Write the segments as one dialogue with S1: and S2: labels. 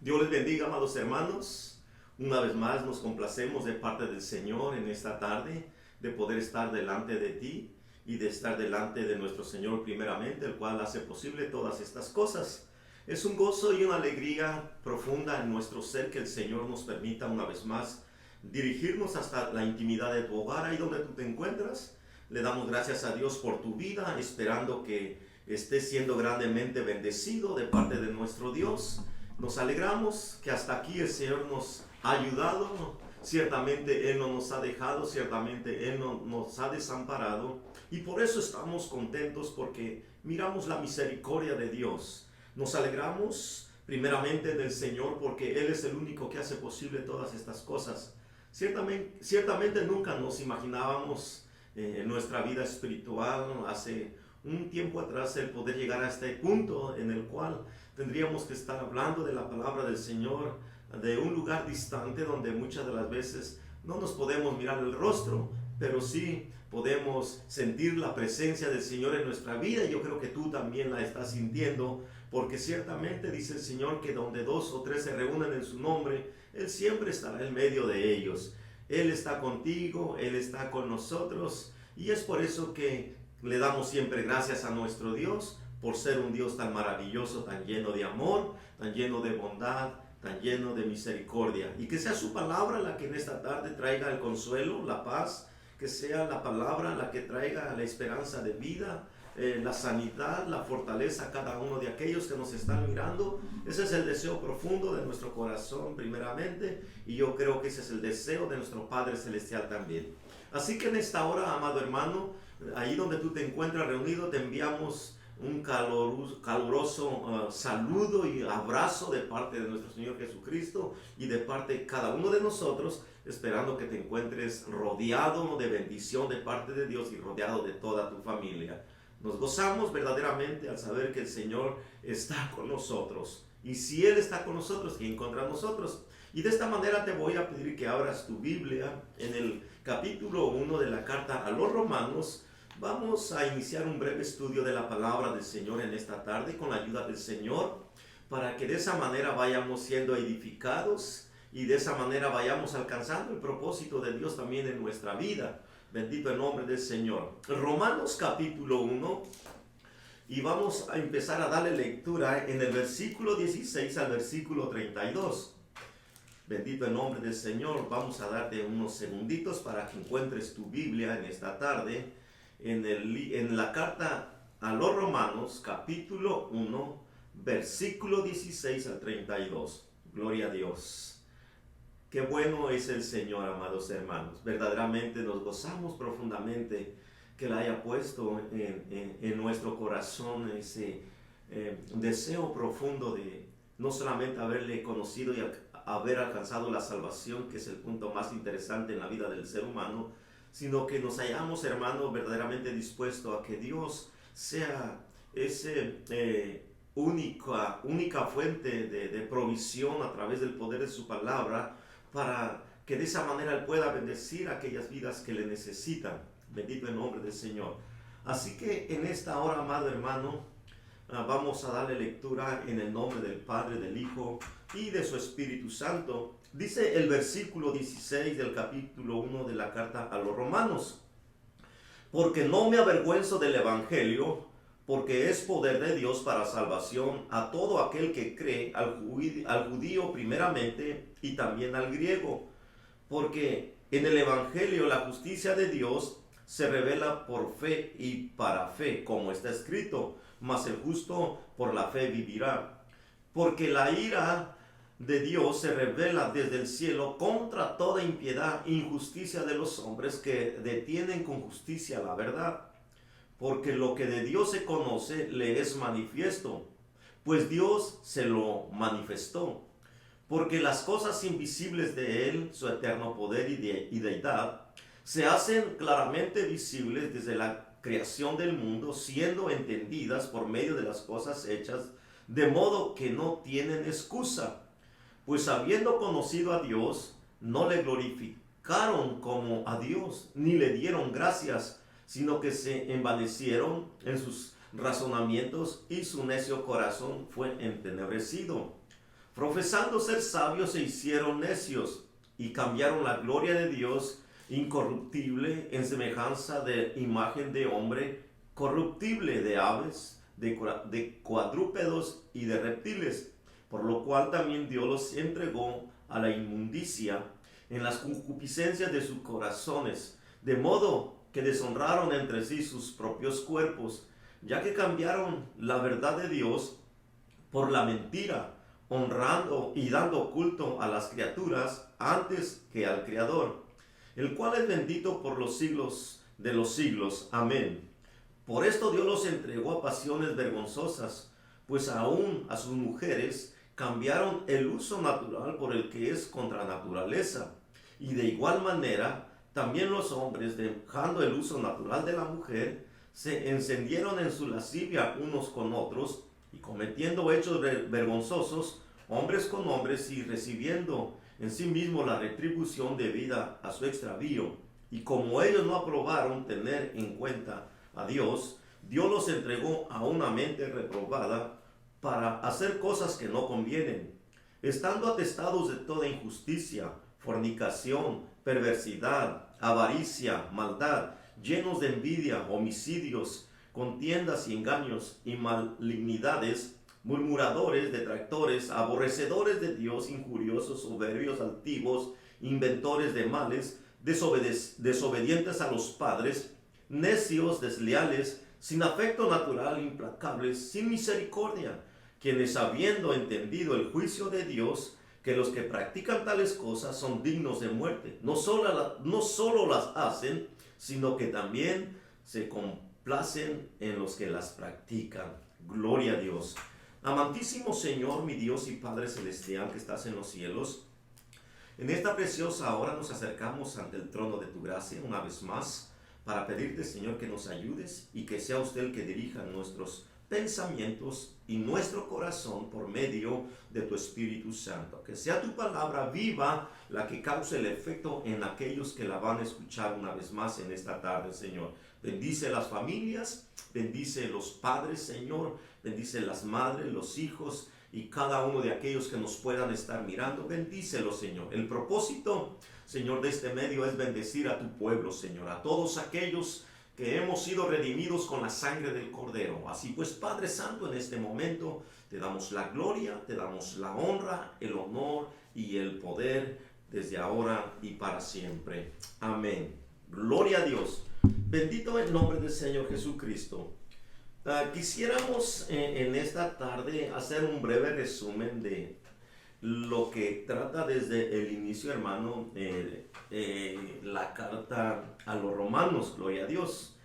S1: Dios les bendiga, amados hermanos. Una vez más nos complacemos de parte del Señor en esta tarde de poder estar delante de ti y de estar delante de nuestro Señor primeramente, el cual hace posible todas estas cosas. Es un gozo y una alegría profunda en nuestro ser que el Señor nos permita una vez más dirigirnos hasta la intimidad de tu hogar, ahí donde tú te encuentras. Le damos gracias a Dios por tu vida, esperando que estés siendo grandemente bendecido de parte de nuestro Dios. Nos alegramos que hasta aquí el Señor nos ha ayudado. Ciertamente Él no nos ha dejado, ciertamente Él no nos ha desamparado. Y por eso estamos contentos, porque miramos la misericordia de Dios. Nos alegramos primeramente del Señor, porque Él es el único que hace posible todas estas cosas. Ciertamente nunca nos imaginábamos en nuestra vida espiritual, hace un tiempo atrás, el poder llegar a este punto en el cual tendríamos que estar hablando de la palabra del Señor de un lugar distante, donde muchas de las veces no nos podemos mirar el rostro, pero sí podemos sentir la presencia del Señor en nuestra vida. Y yo creo que tú también la estás sintiendo, porque ciertamente dice el Señor que donde dos o tres se reúnen en su nombre, Él siempre estará en medio de ellos. Él está contigo, Él está con nosotros, y es por eso que le damos siempre gracias a nuestro Dios por ser un Dios tan maravilloso, tan lleno de amor, tan lleno de bondad, tan lleno de misericordia. Y que sea su palabra la que en esta tarde traiga el consuelo, la paz, que sea la palabra la que traiga la esperanza de vida, la sanidad, la fortaleza a cada uno de aquellos que nos están mirando. Ese es el deseo profundo de nuestro corazón primeramente, y yo creo que ese es el deseo de nuestro Padre Celestial también. Así que en esta hora, amado hermano, ahí donde tú te encuentras reunido, te enviamos un caluroso saludo y abrazo de parte de nuestro Señor Jesucristo y de parte de cada uno de nosotros, esperando que te encuentres rodeado de bendición de parte de Dios y rodeado de toda tu familia. Nos gozamos verdaderamente al saber que el Señor está con nosotros. Y si Él está con nosotros, ¿quién contra nosotros? Y de esta manera te voy a pedir que abras tu Biblia en el capítulo 1 de la carta a los Romanos. Vamos a iniciar un breve estudio de la palabra del Señor en esta tarde con la ayuda del Señor, para que de esa manera vayamos siendo edificados y de esa manera vayamos alcanzando el propósito de Dios también en nuestra vida. Bendito el nombre del Señor. Romanos capítulo 1, y vamos a empezar a darle lectura en el versículo 16 al versículo 32. Bendito el nombre del Señor. Vamos a darte unos segunditos para que encuentres tu Biblia en esta tarde, en la carta a los Romanos, capítulo 1, versículo 16 al 32. Gloria a Dios. Qué bueno es el Señor, amados hermanos. Verdaderamente nos gozamos profundamente que Él haya puesto en nuestro corazón ese deseo profundo de no solamente haberle conocido y haber alcanzado la salvación, que es el punto más interesante en la vida del ser humano, sino que nos hayamos, hermanos, verdaderamente dispuestos a que Dios sea ese única fuente de provisión a través del poder de su palabra, para que de esa manera Él pueda bendecir a aquellas vidas que le necesitan. Bendito el nombre del Señor. Así que en esta hora, amado hermano, vamos a darle lectura en el nombre del Padre, del Hijo y de su Espíritu Santo. Dice el versículo 16 del capítulo 1 de la carta a los Romanos: porque no me avergüenzo del Evangelio, porque es poder de Dios para salvación a todo aquel que cree, al judío primeramente y también al griego. Porque en el Evangelio la justicia de Dios se revela por fe y para fe, como está escrito: mas el justo por la fe vivirá. Porque la ira de Dios se revela desde el cielo contra toda impiedad e injusticia de los hombres, que detienen con justicia la verdad. Porque lo que de Dios se conoce le es manifiesto, pues Dios se lo manifestó. Porque las cosas invisibles de Él, su eterno poder y deidad, se hacen claramente visibles desde la creación del mundo, siendo entendidas por medio de las cosas hechas, de modo que no tienen excusa. Pues habiendo conocido a Dios, no le glorificaron como a Dios, ni le dieron gracias, sino que se envanecieron en sus razonamientos, y su necio corazón fue entenebrecido. profesando ser sabios se hicieron necios y cambiaron la gloria de Dios incorruptible en semejanza de imagen de hombre corruptible, de aves, de cuadrúpedos y de reptiles, por lo cual también Dios los entregó a la inmundicia en las concupiscencias de sus corazones, de modo que deshonraron entre sí sus propios cuerpos, ya que cambiaron la verdad de Dios por la mentira, honrando y dando culto a las criaturas antes que al Creador, el cual es bendito por los siglos de los siglos. Amén. Por esto Dios los entregó a pasiones vergonzosas, pues aún a sus mujeres cambiaron el uso natural por el que es contra naturaleza. Y de igual manera, también los hombres, dejando el uso natural de la mujer, se encendieron en su lascivia unos con otros, y cometiendo hechos vergonzosos, hombres con hombres, y recibiendo en sí mismo la retribución debida a su extravío. Y como ellos no aprobaron tener en cuenta a Dios, Dios los entregó a una mente reprobada para hacer cosas que no convienen, estando atestados de toda injusticia, fornicación, perversidad, avaricia, maldad, llenos de envidia, homicidios, contiendas y engaños y malignidades, murmuradores, detractores, aborrecedores de Dios, injuriosos, soberbios, altivos, inventores de males, desobedientes a los padres, necios, desleales, sin afecto natural, implacables, sin misericordia, quienes habiendo entendido el juicio de Dios, que los que practican tales cosas son dignos de muerte, no solo las hacen, sino que también se complacen en los que las practican. Gloria a Dios. Amantísimo Señor, mi Dios y Padre Celestial que estás en los cielos, en esta preciosa hora nos acercamos ante el trono de tu gracia una vez más para pedirte, Señor, que nos ayudes y que sea usted el que dirija nuestros pensamientos y nuestro corazón por medio de tu Espíritu Santo. Que sea tu palabra viva la que cause el efecto en aquellos que la van a escuchar una vez más en esta tarde, Señor. Bendice las familias, bendice los padres, Señor, bendice las madres, los hijos y cada uno de aquellos que nos puedan estar mirando. Bendícelos, Señor. El propósito, Señor, de este medio es bendecir a tu pueblo, Señor, a todos aquellos que hemos sido redimidos con la sangre del Cordero. Así pues, Padre Santo, en este momento te damos la gloria, te damos la honra, el honor y el poder desde ahora y para siempre. Amén. Gloria a Dios. Bendito el nombre del Señor Jesucristo. Quisiéramos en esta tarde hacer un breve resumen de lo que trata desde el inicio, hermano, la carta a los romanos. Gloria a Dios.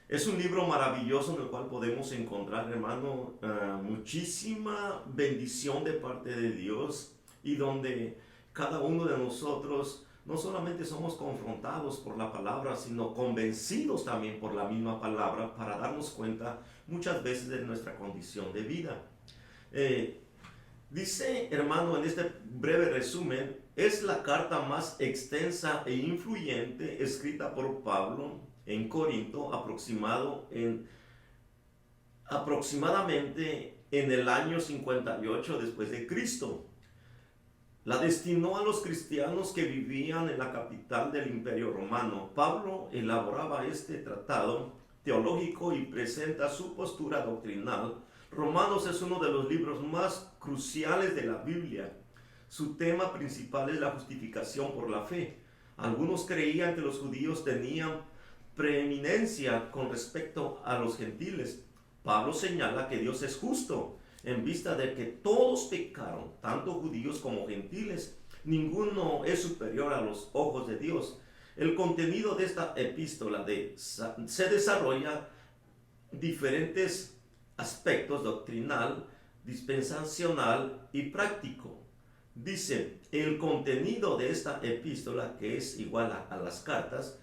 S1: Es un libro maravilloso en el cual podemos encontrar, hermano, muchísima bendición de parte de Dios, y donde cada uno de nosotros no solamente somos confrontados por la palabra, sino convencidos también por la misma palabra para darnos cuenta muchas veces de nuestra condición de vida. Dice, hermano, en este breve resumen, es la carta más extensa e influyente escrita por Pablo en Corinto, aproximadamente en el año 58 después de Cristo. La destinó a los cristianos que vivían en la capital del Imperio Romano. Pablo elaboraba este tratado teológico y presenta su postura doctrinal. Romanos es uno de los libros más cruciales de la Biblia. Su tema principal es la justificación por la fe. Algunos creían que los judíos tenían preeminencia con respecto a los gentiles. Pablo señala que Dios es justo en vista de que todos pecaron, tanto judíos como gentiles. Ninguno es superior a los ojos de Dios. El contenido de esta epístola se desarrolla diferentes aspectos: doctrinal, dispensacional y práctico. Dice, el contenido de esta epístola, que es igual a las cartas,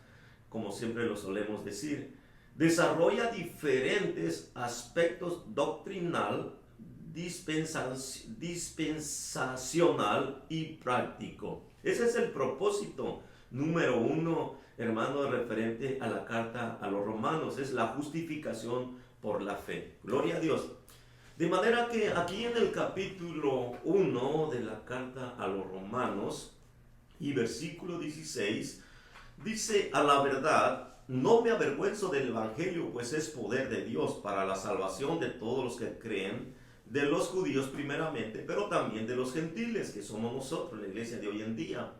S1: como siempre lo solemos decir, desarrolla diferentes aspectos doctrinal, dispensacional y práctico. Ese es el propósito número uno, hermano, referente a la carta a los romanos. Es la justificación por la fe. Gloria a Dios. De manera que aquí en el capítulo 1 de la carta a los Romanos y versículo 16, dice: a la verdad, no me avergüenzo del Evangelio, pues es poder de Dios para la salvación de todos los que creen, de los judíos primeramente, pero también de los gentiles, que somos nosotros, la iglesia de hoy en día.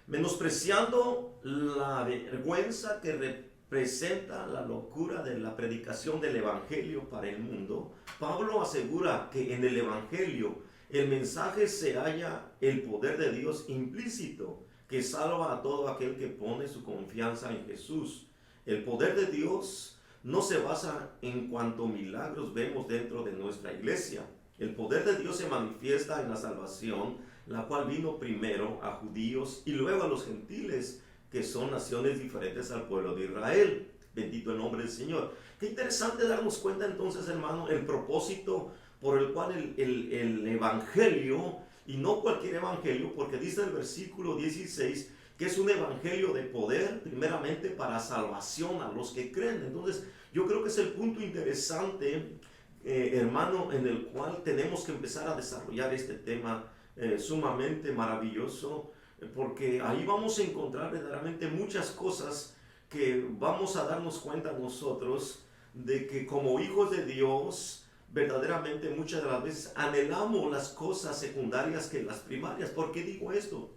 S1: Menospreciando la vergüenza que representa la locura de la predicación del Evangelio para el mundo, Pablo asegura que en el Evangelio el mensaje se halla el poder de Dios implícito, que salva a todo aquel que pone su confianza en Jesús. El poder de Dios no se basa en cuanto milagros vemos dentro de nuestra iglesia. El poder de Dios se manifiesta en la salvación, la cual vino primero a judíos y luego a los gentiles, que son naciones diferentes al pueblo de Israel. Bendito el nombre del Señor. Qué interesante darnos cuenta entonces, hermano, el propósito por el cual el evangelio, y no cualquier evangelio, porque dice el versículo 16 que es un evangelio de poder, primeramente para salvación a los que creen. Entonces, yo creo que es el punto interesante, hermano, en el cual tenemos que empezar a desarrollar este tema sumamente maravilloso, porque ahí vamos a encontrar verdaderamente muchas cosas que vamos a darnos cuenta nosotros de que como hijos de Dios, verdaderamente muchas de las veces anhelamos las cosas secundarias que las primarias. ¿Por qué digo esto?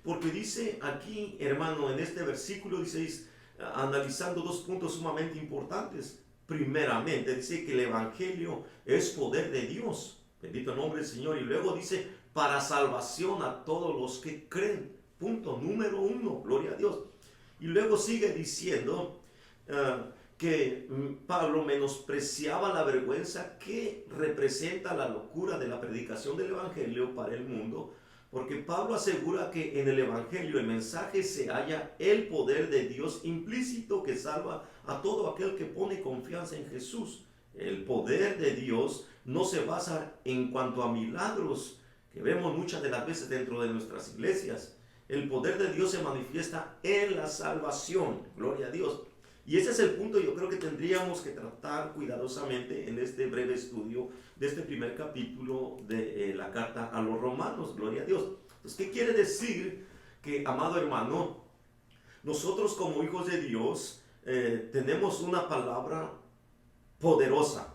S1: Porque dice aquí, hermano, en este versículo 16, analizando dos puntos sumamente importantes. Primeramente, dice que el evangelio es poder de Dios. Bendito el nombre del Señor. Y luego dice, para salvación a todos los que creen. Punto número 1, gloria a Dios. Y luego sigue diciendo que Pablo menospreciaba la vergüenza que representa la locura de la predicación del evangelio para el mundo, porque Pablo asegura que en el evangelio el mensaje se halla el poder de Dios implícito, que salva a todo aquel que pone confianza en Jesús. El poder de Dios no se basa en cuanto a milagros que vemos muchas de las veces dentro de nuestras iglesias. El poder de Dios se manifiesta en la salvación, gloria a Dios. Y ese es el punto, yo creo que tendríamos que tratar cuidadosamente en este breve estudio de este primer capítulo de la carta a los Romanos, gloria a Dios. Entonces, ¿qué quiere decir? Que, amado hermano, nosotros como hijos de Dios tenemos una palabra poderosa,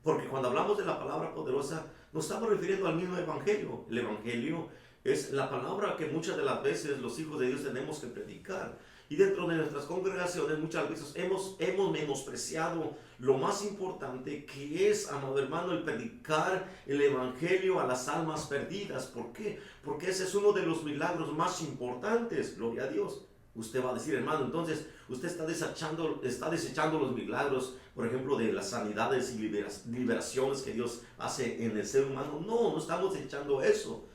S1: porque cuando hablamos de la palabra poderosa nos estamos refiriendo al mismo evangelio. El evangelio es la palabra que muchas de las veces los hijos de Dios tenemos que predicar. Y dentro de nuestras congregaciones muchas veces hemos menospreciado lo más importante, que es, amado hermano, el predicar el evangelio a las almas perdidas. ¿Por qué? Porque ese es uno de los milagros más importantes, gloria a Dios. Usted va a decir, hermano, entonces usted está desechando los milagros, por ejemplo, de las sanidades y liberaciones que Dios hace en el ser humano. No, no estamos desechando eso.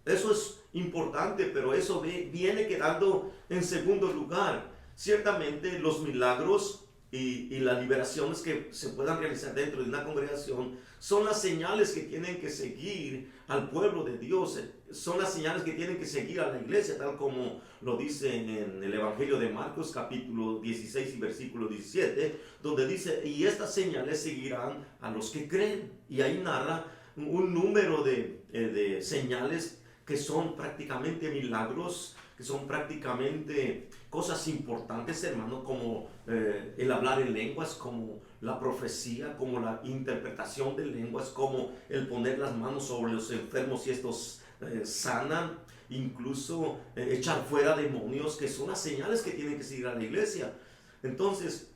S1: Eso es importante, pero eso viene quedando en segundo lugar. Ciertamente los milagros y las liberaciones que se puedan realizar dentro de una congregación son las señales que tienen que seguir al pueblo de Dios, son las señales que tienen que seguir a la iglesia, tal como lo dice en el Evangelio de Marcos capítulo 16 y versículo 17, donde dice, y estas señales seguirán a los que creen. Y ahí narra un número de señales que son prácticamente milagros, que son prácticamente cosas importantes, hermano, como el hablar en lenguas, como la profecía, como la interpretación de lenguas, como el poner las manos sobre los enfermos y estos sanan, incluso echar fuera demonios, que son las señales que tienen que seguir a la iglesia. Entonces,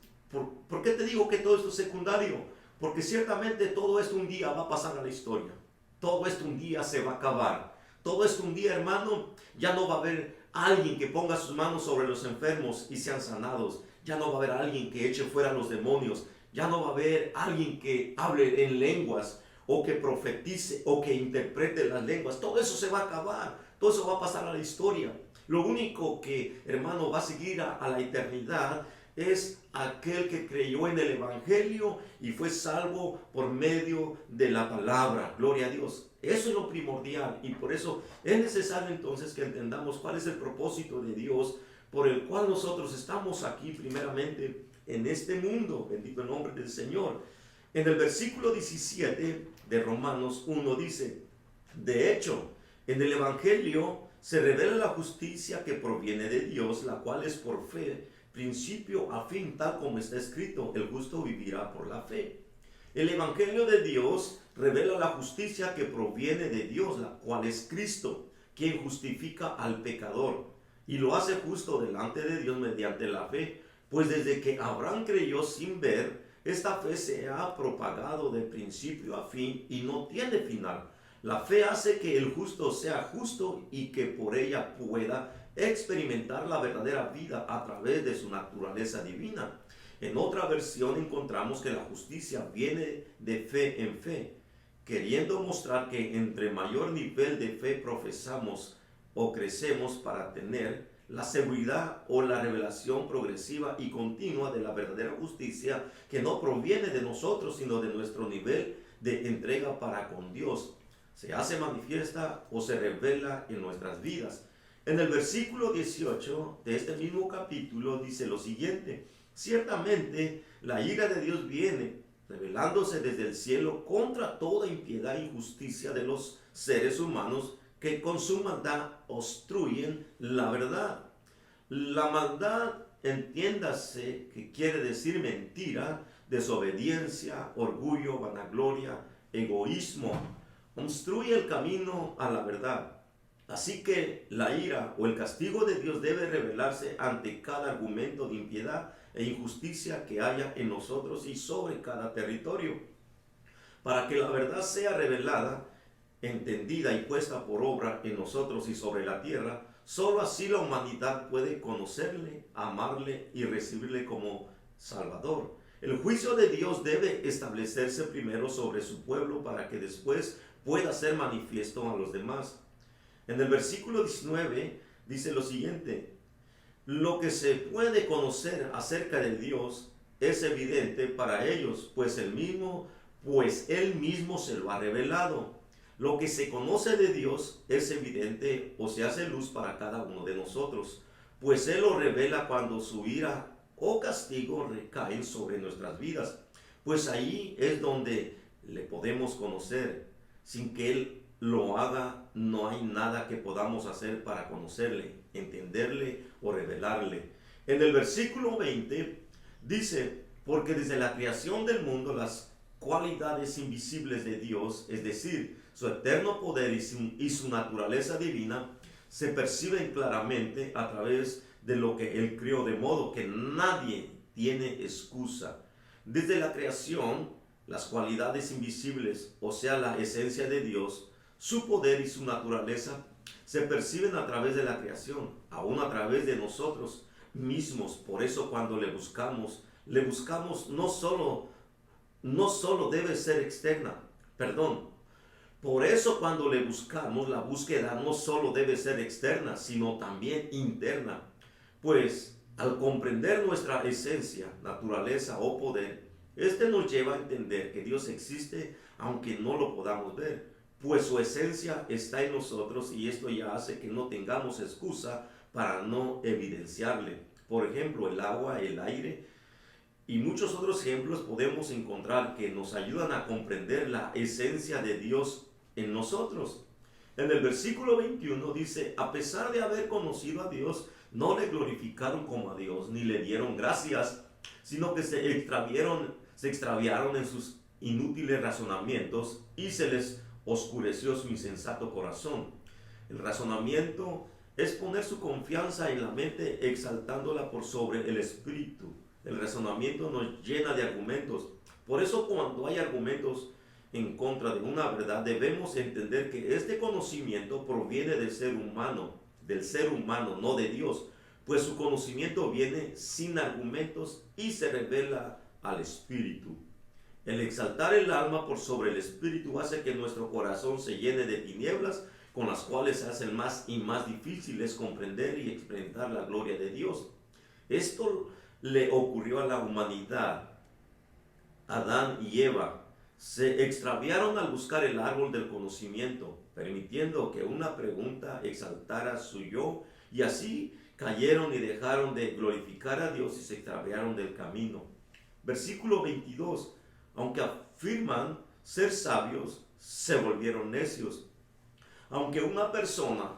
S1: ¿por qué te digo que todo esto es secundario? Porque ciertamente todo esto un día va a pasar a la historia, todo esto un día se va a acabar. Todo esto un día, hermano, ya no va a haber alguien que ponga sus manos sobre los enfermos y sean sanados. Ya no va a haber alguien que eche fuera los demonios. Ya no va a haber alguien que hable en lenguas o que profetice o que interprete las lenguas. Todo eso se va a acabar. Todo eso va a pasar a la historia. Lo único que, hermano, va a seguir a la eternidad es aquel que creyó en el evangelio y fue salvo por medio de la palabra. Gloria a Dios. Eso es lo primordial, y por eso es necesario entonces que entendamos cuál es el propósito de Dios por el cual nosotros estamos aquí primeramente en este mundo. Bendito el nombre del Señor. En el versículo 17 de Romanos 1 dice: de hecho, en el Evangelio se revela la justicia que proviene de Dios, la cual es por fe, principio a fin, tal como está escrito: el justo vivirá por la fe. El Evangelio de Dios revela la justicia que proviene de Dios, la cual es Cristo, quien justifica al pecador y lo hace justo delante de Dios mediante la fe. Pues desde que Abraham creyó sin ver, esta fe se ha propagado de principio a fin y no tiene final. La fe hace que el justo sea justo y que por ella pueda experimentar la verdadera vida a través de su naturaleza divina. En otra versión encontramos que la justicia viene de fe en fe, queriendo mostrar que entre mayor nivel de fe profesamos o crecemos para tener la seguridad o la revelación progresiva y continua de la verdadera justicia, que no proviene de nosotros sino de nuestro nivel de entrega para con Dios, se hace manifiesta o se revela en nuestras vidas. En el versículo 18 de este mismo capítulo dice lo siguiente: ciertamente la ira de Dios viene revelándose desde el cielo contra toda impiedad e injusticia de los seres humanos que con su maldad obstruyen la verdad. La maldad, entiéndase que quiere decir mentira, desobediencia, orgullo, vanagloria, egoísmo, obstruye el camino a la verdad. Así que la ira o el castigo de Dios debe revelarse ante cada argumento de impiedad e injusticia que haya en nosotros y sobre cada territorio. Para que la verdad sea revelada, entendida y puesta por obra en nosotros y sobre la tierra, solo así la humanidad puede conocerle, amarle y recibirle como Salvador. El juicio de Dios debe establecerse primero sobre su pueblo para que después pueda ser manifiesto a los demás. En el versículo 19 dice lo siguiente: lo que se puede conocer acerca de Dios es evidente para ellos, pues Él mismo se lo ha revelado. Lo que se conoce de Dios es evidente o se hace luz para cada uno de nosotros, pues Él lo revela cuando su ira o castigo recaen sobre nuestras vidas. Pues ahí es donde le podemos conocer. Sin que Él lo haga, no hay nada que podamos hacer para conocerle, entenderle o revelarle. En el versículo 20 dice: porque desde la creación del mundo las cualidades invisibles de Dios, es decir, su eterno poder y su naturaleza divina, se perciben claramente a través de lo que Él creó, de modo que nadie tiene excusa. Desde la creación, las cualidades invisibles, o sea, la esencia de Dios, su poder y su naturaleza, se perciben a través de la creación, aún a través de nosotros mismos. Por eso cuando le buscamos no solo debe ser externa, por eso cuando le buscamos, la búsqueda no solo debe ser externa, sino también interna. Pues al comprender nuestra esencia, naturaleza o poder, este nos lleva a entender que Dios existe aunque no lo podamos ver, pues su esencia está en nosotros y esto ya hace que no tengamos excusa para no evidenciarle. Por ejemplo, el agua, el aire y muchos otros ejemplos podemos encontrar que nos ayudan a comprender la esencia de Dios en nosotros. En el versículo 21 dice: a pesar de haber conocido a Dios, no le glorificaron como a Dios, ni le dieron gracias, sino que se extraviaron en sus inútiles razonamientos y se les oscureció su insensato corazón. El razonamiento es poner su confianza en la mente exaltándola por sobre el espíritu. El razonamiento nos llena de argumentos. Por eso cuando hay argumentos en contra de una verdad, debemos entender que este conocimiento proviene del ser humano, no de Dios, pues su conocimiento viene sin argumentos y se revela al espíritu. El exaltar el alma por sobre el espíritu hace que nuestro corazón se llene de tinieblas, con las cuales se hacen más y más difíciles comprender y experimentar la gloria de Dios. Esto le ocurrió a la humanidad. Adán y Eva se extraviaron al buscar el árbol del conocimiento, permitiendo que una pregunta exaltara su yo, y así cayeron y dejaron de glorificar a Dios y se extraviaron del camino. Versículo 22. Aunque afirman ser sabios, se volvieron necios. Aunque una persona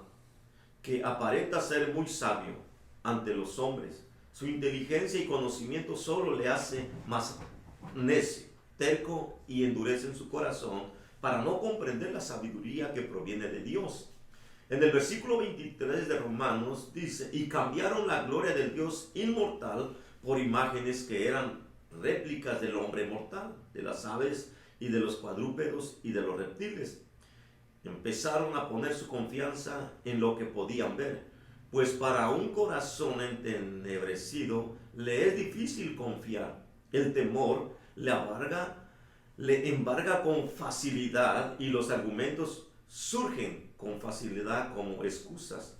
S1: que aparenta ser muy sabio ante los hombres, su inteligencia y conocimiento solo le hace más necio, terco y endurece en su corazón para no comprender la sabiduría que proviene de Dios. En el versículo 23 de Romanos dice, y cambiaron la gloria del Dios inmortal por imágenes que eran réplicas del hombre mortal, de las aves y de los cuadrúpedos y de los reptiles. Empezaron a poner su confianza en lo que podían ver, pues para un corazón entenebrecido le es difícil confiar. El temor le embarga con facilidad y los argumentos surgen con facilidad como excusas.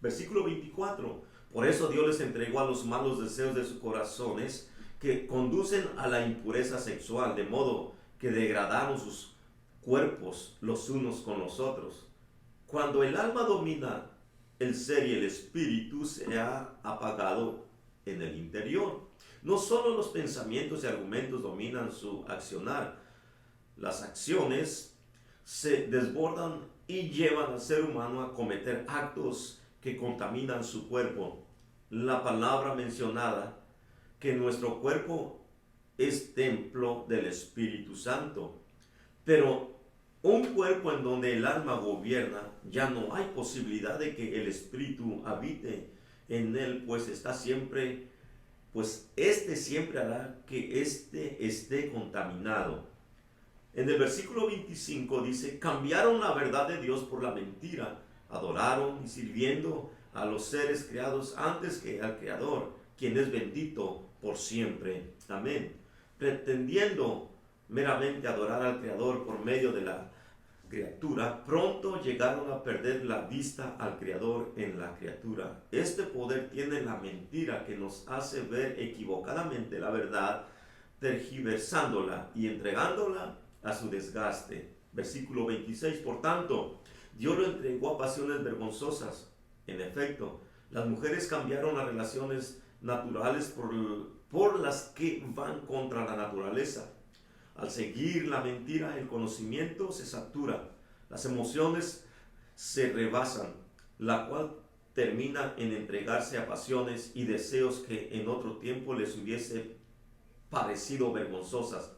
S1: Versículo 24. Por eso Dios les entregó a los malos deseos de sus corazones que conducen a la impureza sexual, de modo que degradaron sus cuerpos los unos con los otros. Cuando el alma domina el ser y el espíritu se ha apagado en el interior. No solo los pensamientos y argumentos dominan su accionar, las acciones se desbordan y llevan al ser humano a cometer actos que contaminan su cuerpo. La palabra mencionada, que nuestro cuerpo es templo del Espíritu Santo, pero un cuerpo en donde el alma gobierna, ya no hay posibilidad de que el Espíritu habite en él, pues este siempre hará que éste esté contaminado. En el versículo 25 dice, cambiaron la verdad de Dios por la mentira, adoraron y sirviendo a los seres creados antes que al Creador, quien es bendito por siempre. Amén. Pretendiendo meramente adorar al Creador por medio de la criatura, pronto llegaron a perder la vista al Creador en la criatura. Este poder tiene la mentira que nos hace ver equivocadamente la verdad, tergiversándola y entregándola a su desgaste. Versículo 26. Por tanto, Dios lo entregó a pasiones vergonzosas. En efecto, las mujeres cambiaron las relaciones naturales por las que van contra la naturaleza. Al seguir la mentira, el conocimiento se satura, las emociones se rebasan, la cual termina en entregarse a pasiones y deseos que en otro tiempo les hubiese parecido vergonzosas,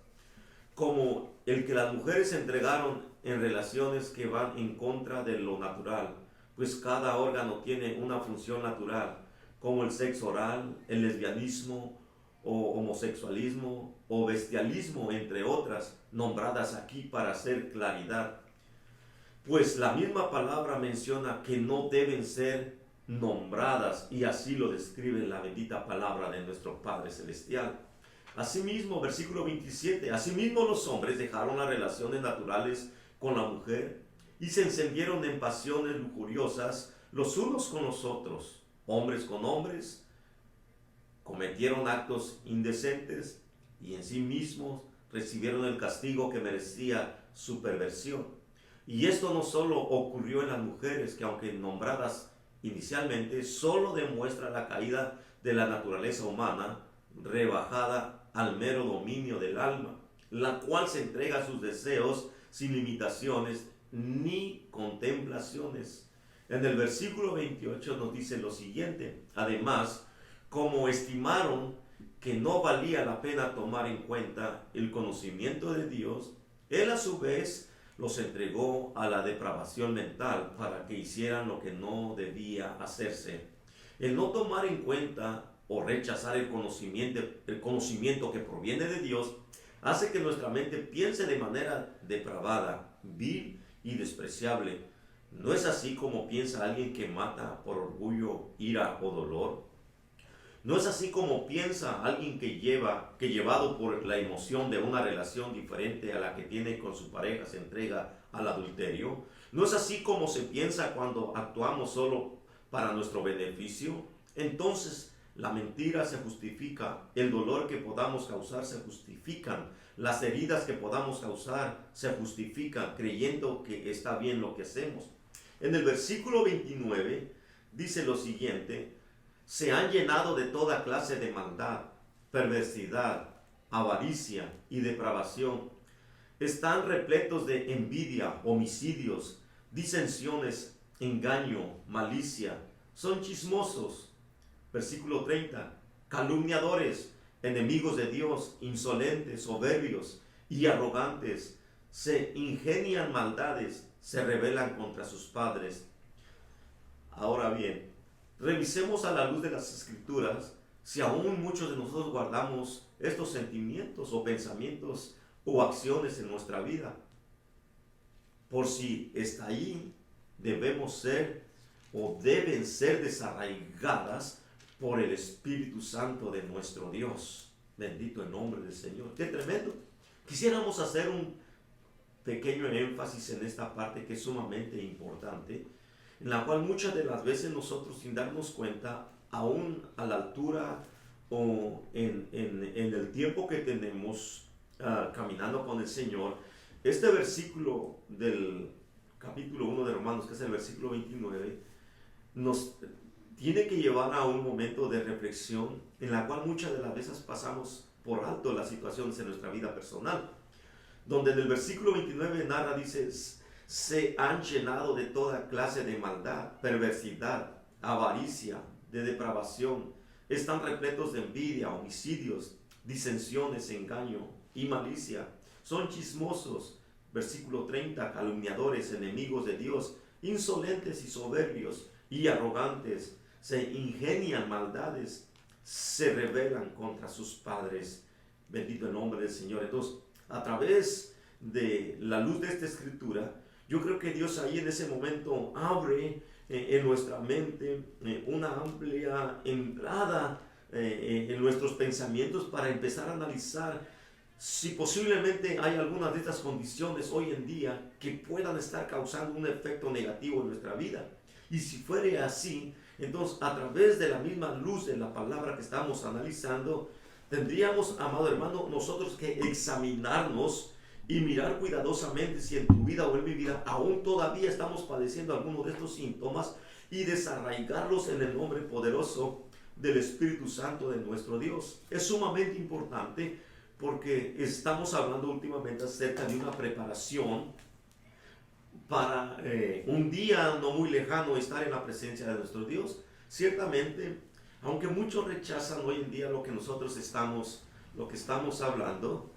S1: como el que las mujeres se entregaron en relaciones que van en contra de lo natural, pues cada órgano tiene una función natural, como el sexo oral, el lesbianismo o homosexualismo o bestialismo, entre otras, nombradas aquí para hacer claridad. Pues la misma palabra menciona que no deben ser nombradas, y así lo describe la bendita palabra de nuestro Padre Celestial. Asimismo, versículo 27, asimismo los hombres dejaron las relaciones naturales con la mujer y se encendieron en pasiones lujuriosas los unos con los otros, hombres con hombres, cometieron actos indecentes y en sí mismos recibieron el castigo que merecía su perversión. Y esto no solo ocurrió en las mujeres, que aunque nombradas inicialmente, solo demuestra la caída de la naturaleza humana, rebajada al mero dominio del alma, la cual se entrega a sus deseos sin limitaciones ni contemplaciones. En el versículo 28 nos dice lo siguiente: además, como estimaron que no valía la pena tomar en cuenta el conocimiento de Dios, Él a su vez los entregó a la depravación mental para que hicieran lo que no debía hacerse. El no tomar en cuenta o rechazar el conocimiento que proviene de Dios hace que nuestra mente piense de manera depravada, vil y despreciable. ¿No es así como piensa alguien que mata por orgullo, ira o dolor? ¿No es así como piensa alguien que llevado por la emoción de una relación diferente a la que tiene con su pareja se entrega al adulterio? ¿No es así como se piensa cuando actuamos solo para nuestro beneficio? Entonces la mentira se justifica, el dolor que podamos causar se justifican, las heridas que podamos causar se justifican, creyendo que está bien lo que hacemos. En el versículo 29 dice lo siguiente: se han llenado de toda clase de maldad, perversidad, avaricia y depravación. están repletos de envidia, homicidios, disensiones, engaño, malicia. Son chismosos. Versículo 30. Calumniadores, enemigos de Dios, insolentes, soberbios y arrogantes. Se ingenian maldades, se rebelan contra sus padres. Ahora bien, revisemos a la luz de las Escrituras si aún muchos de nosotros guardamos estos sentimientos o pensamientos o acciones en nuestra vida. Por si está ahí, debemos ser o deben ser desarraigadas por el Espíritu Santo de nuestro Dios. Bendito el nombre del Señor. ¡Qué tremendo! Quisiéramos hacer un pequeño énfasis en esta parte que es sumamente importante, en la cual muchas de las veces nosotros, sin darnos cuenta, aún a la altura o en el tiempo que tenemos caminando con el Señor, este versículo del capítulo 1 de Romanos, que es el versículo 29, nos tiene que llevar a un momento de reflexión en la cual muchas de las veces pasamos por alto las situaciones en nuestra vida personal, donde en el versículo 29 narra, dice: se han llenado de toda clase de maldad, perversidad, avaricia, de depravación, están repletos de envidia, homicidios, disensiones, engaño y malicia, son chismosos. Versículo 30, calumniadores, enemigos de Dios, insolentes y soberbios y arrogantes, se ingenian maldades, se rebelan contra sus padres. Bendito el nombre del Señor. Entonces, a través de la luz de esta escritura, yo creo que Dios ahí en ese momento abre en nuestra mente una amplia entrada en nuestros pensamientos para empezar a analizar si posiblemente hay algunas de estas condiciones hoy en día que puedan estar causando un efecto negativo en nuestra vida. Y si fuere así, entonces a través de la misma luz de la palabra que estamos analizando, tendríamos, amado hermano, nosotros que examinarnos y mirar cuidadosamente si en tu vida o en mi vida aún todavía estamos padeciendo alguno de estos síntomas y desarraigarlos en el nombre poderoso del Espíritu Santo de nuestro Dios. Es sumamente importante porque estamos hablando últimamente acerca de una preparación para un día no muy lejano estar en la presencia de nuestro Dios. Ciertamente, aunque muchos rechazan hoy en día lo que nosotros estamos hablando,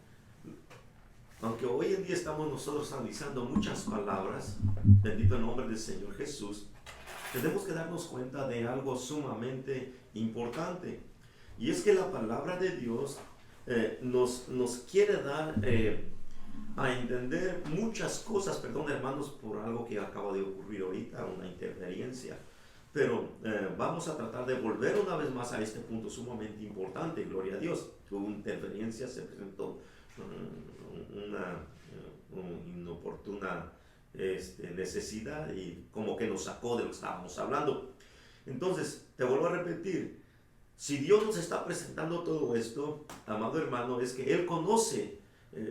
S1: aunque hoy en día estamos nosotros analizando muchas palabras, bendito el nombre del Señor Jesús, tenemos que darnos cuenta de algo sumamente importante, y es que la palabra de Dios nos quiere dar a entender muchas cosas. Perdón, hermanos, por algo que acaba de ocurrir ahorita, una interferencia, pero vamos a tratar de volver una vez más a este punto sumamente importante. Gloria a Dios. Hubo interferencia, se presentó una inoportuna necesidad y como que nos sacó de lo que estábamos hablando. Entonces, te vuelvo a repetir, si Dios nos está presentando todo esto, amado hermano, es que Él conoce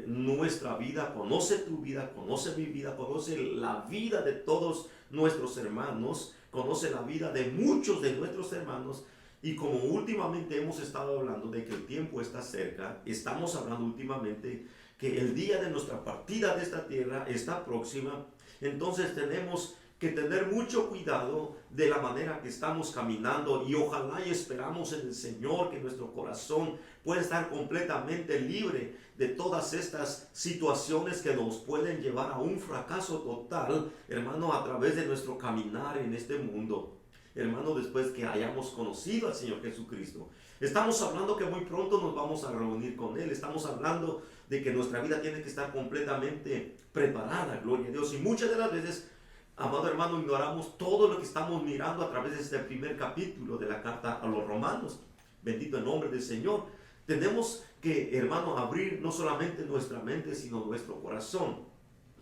S1: nuestra vida, conoce tu vida, conoce mi vida, conoce la vida de todos nuestros hermanos, conoce la vida de muchos de nuestros hermanos. Y como últimamente hemos estado hablando de que el tiempo está cerca, estamos hablando últimamente que el día de nuestra partida de esta tierra está próxima. Entonces tenemos que tener mucho cuidado de la manera que estamos caminando, y ojalá y esperamos en el Señor que nuestro corazón pueda estar completamente libre de todas estas situaciones que nos pueden llevar a un fracaso total, hermano, a través de nuestro caminar en este mundo. Hermano, después que hayamos conocido al Señor Jesucristo, estamos hablando que muy pronto nos vamos a reunir con Él. Estamos hablando de que nuestra vida tiene que estar completamente preparada, gloria a Dios. Y muchas de las veces, amado hermano, ignoramos todo lo que estamos mirando a través de este primer capítulo de la carta a los Romanos. Bendito el nombre del Señor. Tenemos que, hermano, abrir no solamente nuestra mente, sino nuestro corazón.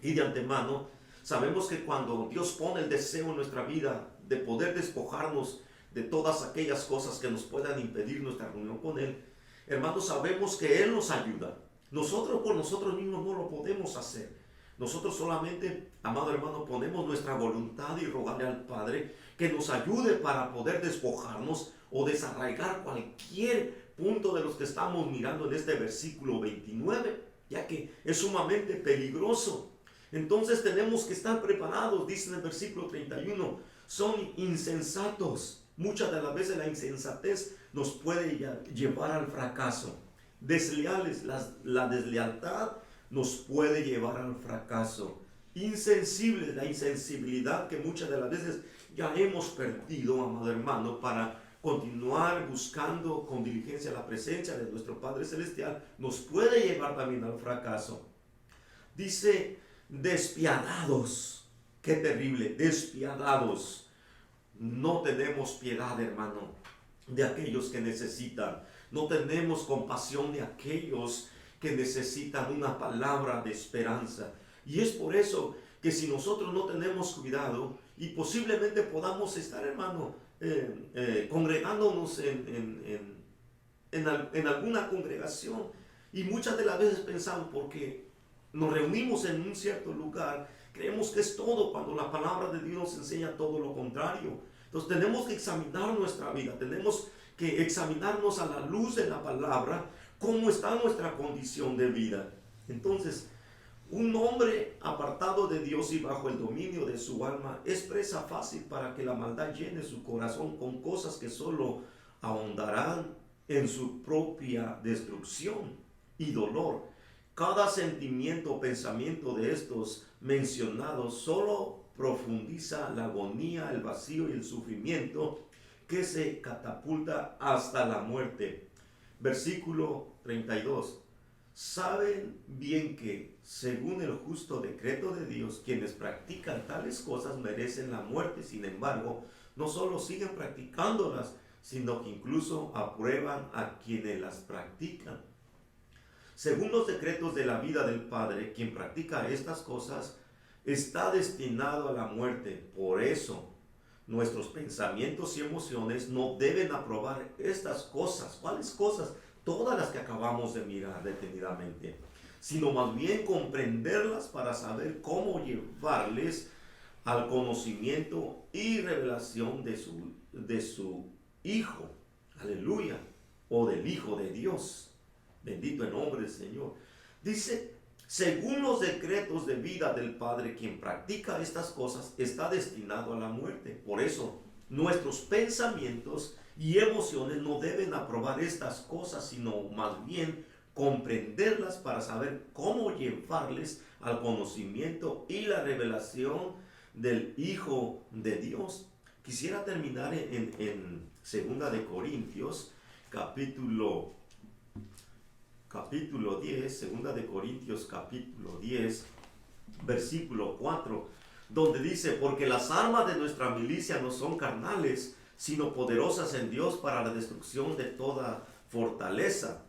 S1: Y de antemano, sabemos que cuando Dios pone el deseo en nuestra vida de poder despojarnos de todas aquellas cosas que nos puedan impedir nuestra reunión con Él, hermanos, sabemos que Él nos ayuda. Nosotros por nosotros mismos no lo podemos hacer. Nosotros solamente, amado hermano, ponemos nuestra voluntad y rogarle al Padre que nos ayude para poder despojarnos o desarraigar cualquier punto de los que estamos mirando en este versículo 29. ya que es sumamente peligroso. Entonces tenemos que estar preparados, dice en el versículo 31, son insensatos. Muchas de las veces la insensatez nos puede llevar al fracaso. Desleales, la deslealtad nos puede llevar al fracaso. Insensibles, la insensibilidad que muchas de las veces ya hemos perdido, amado hermano, para continuar buscando con diligencia la presencia de nuestro Padre Celestial, nos puede llevar también al fracaso. Dice, despiadados. Qué terrible, despiadados. No tenemos piedad, hermano, de aquellos que necesitan. No tenemos compasión de aquellos que necesitan una palabra de esperanza. Y es por eso que si nosotros no tenemos cuidado y posiblemente podamos estar, hermano, congregándonos en alguna congregación, y muchas de las veces pensamos, porque nos reunimos en un cierto lugar, creemos que es todo, cuando la palabra de Dios nos enseña todo lo contrario. Entonces tenemos que examinar nuestra vida, tenemos que examinarnos a la luz de la palabra, cómo está nuestra condición de vida. Entonces, un hombre apartado de Dios y bajo el dominio de su alma es presa fácil para que la maldad llene su corazón con cosas que solo ahondarán en su propia destrucción y dolor. Cada sentimiento o pensamiento de estos mencionados solo profundiza la agonía, el vacío y el sufrimiento que se catapulta hasta la muerte. Versículo 32. Saben bien que, según el justo decreto de Dios, quienes practican tales cosas merecen la muerte. Sin embargo, no solo siguen practicándolas, sino que incluso aprueban a quienes las practican. Según los decretos de la vida del Padre, quien practica estas cosas está destinado a la muerte. Por eso, nuestros pensamientos y emociones no deben aprobar estas cosas. ¿Cuáles cosas? Todas las que acabamos de mirar detenidamente, sino más bien comprenderlas para saber cómo llevarles al conocimiento y revelación de su Hijo, aleluya, o del Hijo de Dios. Bendito el nombre del Señor. Dice, según los decretos de vida del Padre, quien practica estas cosas está destinado a la muerte. Por eso, nuestros pensamientos y emociones no deben aprobar estas cosas, sino más bien comprenderlas para saber cómo llevarles al conocimiento y la revelación del Hijo de Dios. Quisiera terminar en 2 de Corintios, capítulo 10, 2 de Corintios capítulo 10, versículo 4, donde dice, porque las armas de nuestra milicia no son carnales, sino poderosas en Dios para la destrucción de toda fortaleza,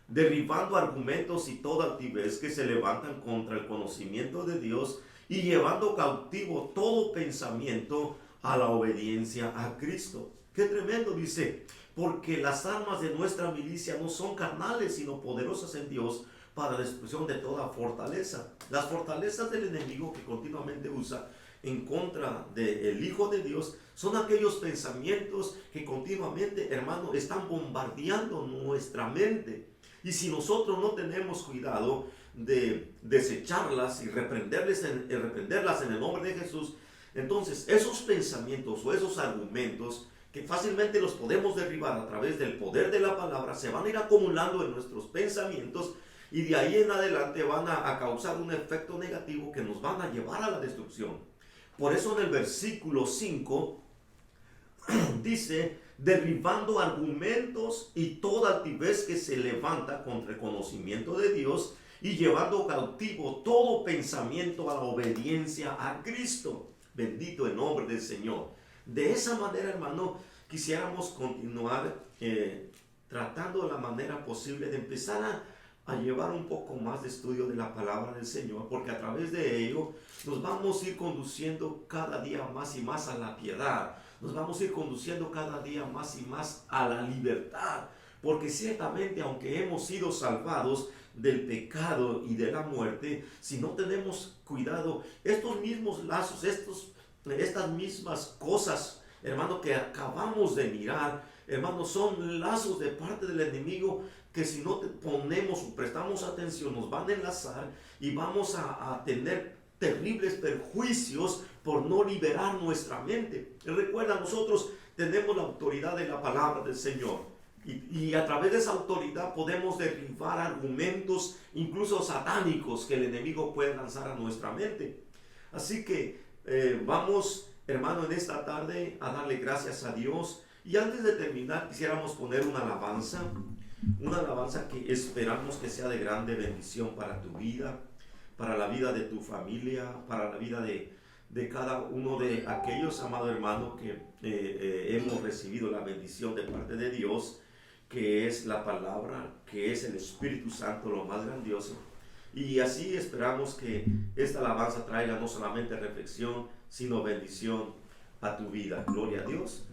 S1: derribando argumentos y toda altivez que se levantan contra el conocimiento de Dios y llevando cautivo todo pensamiento a la obediencia a Cristo. Qué tremendo, dice, porque las armas de nuestra milicia no son carnales, sino poderosas en Dios para la destrucción de toda fortaleza. Las fortalezas del enemigo que continuamente usa en contra del Hijo de Dios son aquellos pensamientos que continuamente, hermano, están bombardeando nuestra mente. Y si nosotros no tenemos cuidado de desecharlas y reprenderlas en el nombre de Jesús, entonces esos pensamientos o esos argumentos que fácilmente los podemos derribar a través del poder de la palabra, se van a ir acumulando en nuestros pensamientos y de ahí en adelante van a causar un efecto negativo que nos van a llevar a la destrucción. Por eso en el versículo 5 dice, derribando argumentos y toda altivez que se levanta contra el conocimiento de Dios y llevando cautivo todo pensamiento a la obediencia a Cristo. Bendito el nombre del Señor. De esa manera, hermano, quisiéramos continuar tratando de la manera posible de empezar a llevar un poco más de estudio de la palabra del Señor, porque a través de ello nos vamos a ir conduciendo cada día más y más a la piedad, nos vamos a ir conduciendo cada día más y más a la libertad, porque ciertamente aunque hemos sido salvados del pecado y de la muerte, si no tenemos cuidado, estos mismos lazos, estas mismas cosas hermano, que acabamos de mirar, hermano, son lazos de parte del enemigo que si no te ponemos o prestamos atención nos van a enlazar y vamos a tener terribles perjuicios por no liberar nuestra mente. Y recuerda, nosotros tenemos la autoridad de la palabra del Señor. Y a través de esa autoridad podemos derribar argumentos, incluso satánicos, que el enemigo puede lanzar a nuestra mente. Así que vamos, hermano, en esta tarde a darle gracias a Dios. Y antes de terminar, quisiéramos poner una alabanza que esperamos que sea de grande bendición para tu vida, para la vida de tu familia, para la vida de cada uno de aquellos, amado hermano, que hemos recibido la bendición de parte de Dios, que es la palabra, que es el Espíritu Santo, lo más grandioso. Y así esperamos que esta alabanza traiga no solamente reflexión, sino bendición a tu vida. Gloria a Dios.